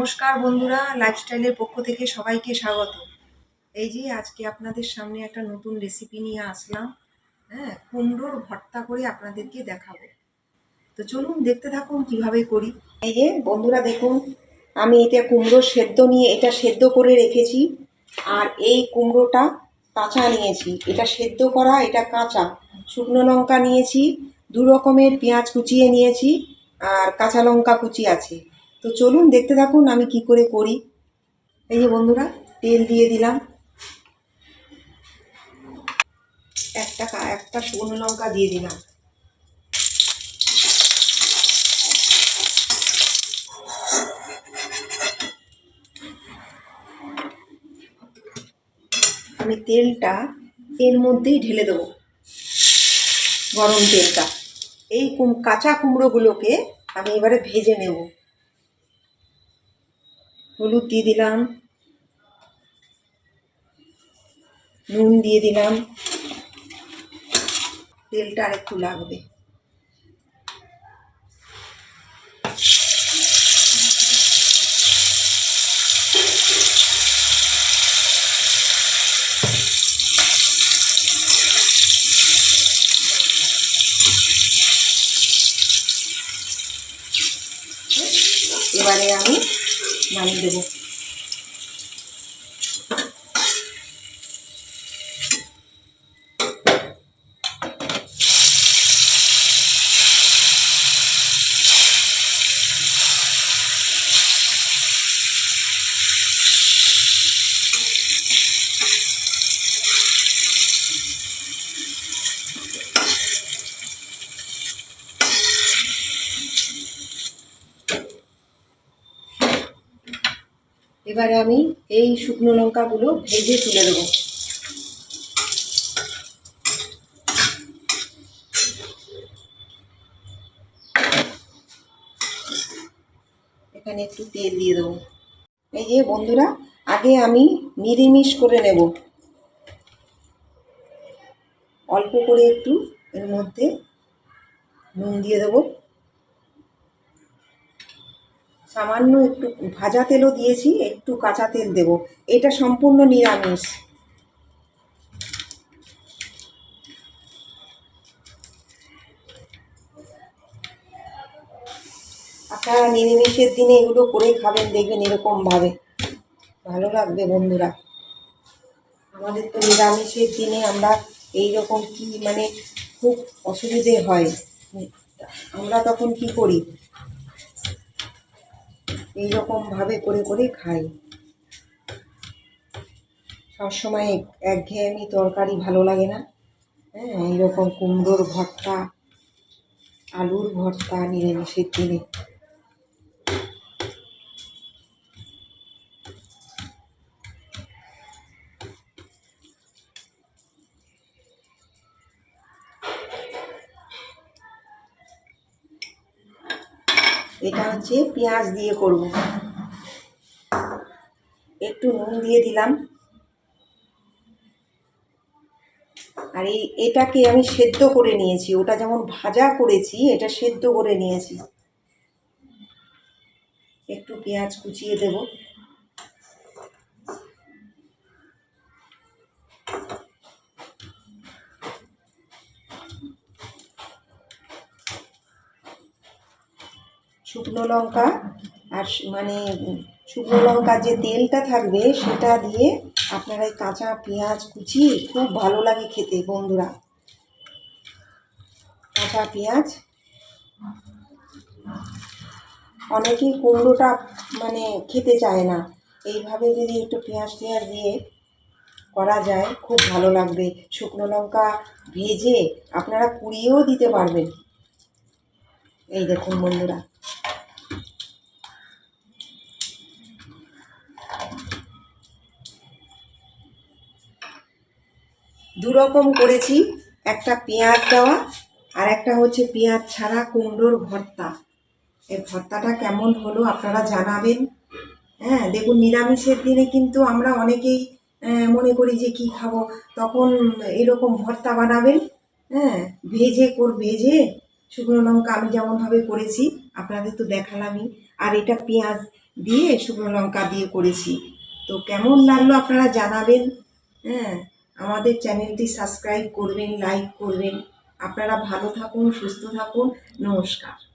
নমস্কার বন্ধুরা, লাইফস্টাইলের পক্ষ থেকে সবাইকে স্বাগত। এই যে আজকে আপনাদের সামনে একটা নতুন রেসিপি নিয়ে আসলাম। কুমড়োর ভর্তা করে আপনাদেরকে দেখাবো। তো চলুন দেখতে থাকুন কিভাবে করি। এই যে বন্ধুরা দেখুন, আমি এটা কুমড়ো এটা সেদ্ধ করে রেখেছি। আর এই কুমড়োটা কাঁচা নিয়েছি, এটা সেদ্ধ করা, এটা কাঁচা। শুকনো লঙ্কা নিয়েছি, 2 রকমের পেঁয়াজ কুচিয়ে নিয়েছি, আর কাঁচা লঙ্কা কুচি আছে। তো চলুন দেখতে থাকুন আমি কি করে করি। এই যে বন্ধুরা, তেল দিয়ে দিলাম, একটা শুকনো লঙ্কা দিয়ে দিলাম। আমি তেলটা এর মধ্যেই ঢেলে দেবো, গরম তেলটা। এই কাঁচা কুমড়োগুলোকে আমি এবারে ভেজে নেব। হলুদ দিয়ে দিলাম, নুন দিয়ে দিলাম, তেলটা আর একটু লাগবে। এবারে আমি নামিয়ে দেবো। এবারে আমি এই শুকনো লঙ্কাগুলো ভেজে তুলে দেবো। এখানে একটু তেল দিয়ে দেবো। এই যে বন্ধুরা, আগে আমি নিরামিষ করে নেব। অল্প করে একটু এর মধ্যে নুন দিয়ে দেবো, সামান্য একটু ভাজা তেলও দিয়েছি, একটু কাঁচা তেল দেব। এটা সম্পূর্ণ নিরামিষ। আপনারা নিরামিষের দিনে এগুলো করে খাবেন, দেখবেন এরকমভাবে ভালো লাগবে বন্ধুরা। আমাদের তো নিরামিষের দিনে আমরা এইরকম খুব অসুবিধে হয়। আমরা তখন কি করি, এইরকমভাবে করে করে খাই। সবসময় একঘেয়েমি তরকারি ভালো লাগে না। এইরকম কুমড়োর ভর্তা, আলুর ভর্তা নিরামিষের দিনে। এটা হচ্ছে পেঁয়াজ দিয়ে করব। একটু নুন দিয়ে দিলাম। আর এটাকে আমি সেদ্ধ করে নিয়েছি, ওটা যেমন ভাজা করেছি, এটা সেদ্ধ করে নিয়েছি। একটু পেঁয়াজ কুচিয়ে দেব। শুকনো লঙ্কা আর শুকনো লঙ্কার যে তেলটা থাকবে সেটা দিয়ে আপনারা এই কাঁচা পেঁয়াজ কুচি, খুব ভালো লাগে খেতে বন্ধুরা। কাঁচা পেঁয়াজ, অনেকেই কুমড়োটা খেতে চায় না। এইভাবে যদি একটু পেঁয়াজ দিয়ে করা যায়, খুব ভালো লাগবে। শুকনো লঙ্কা ভেজে আপনারা পুড়িয়েও দিতে পারবেন। এই দেখুন বন্ধুরা, দুরকম করেছি। একটা পেঁয়াজ দেওয়া, আর একটা হচ্ছে পেঁয়াজ ছাড়া কুমড়োর ভর্তা। এই ভর্তাটা কেমন হলো আপনারা জানাবেন। দেখুন, নিরামিষের দিনে কিন্তু আমরা অনেকেই মনে করি যে কি খাবো, তখন এরকম ভর্তা বানাবেন। ভেজে শুকনো লঙ্কা আমি যেমনভাবে করেছি আপনাদের তো দেখালামই। আর এটা পেঁয়াজ দিয়ে শুকনো লঙ্কা দিয়ে করেছি। তো কেমন লাগলো আপনারা জানাবেন। হ্যাঁ, আমাদের চ্যানেলটি সাবস্ক্রাইব করবেন, লাইক করবেন। আপনারা ভালো থাকুন, সুস্থ থাকুন। নমস্কার।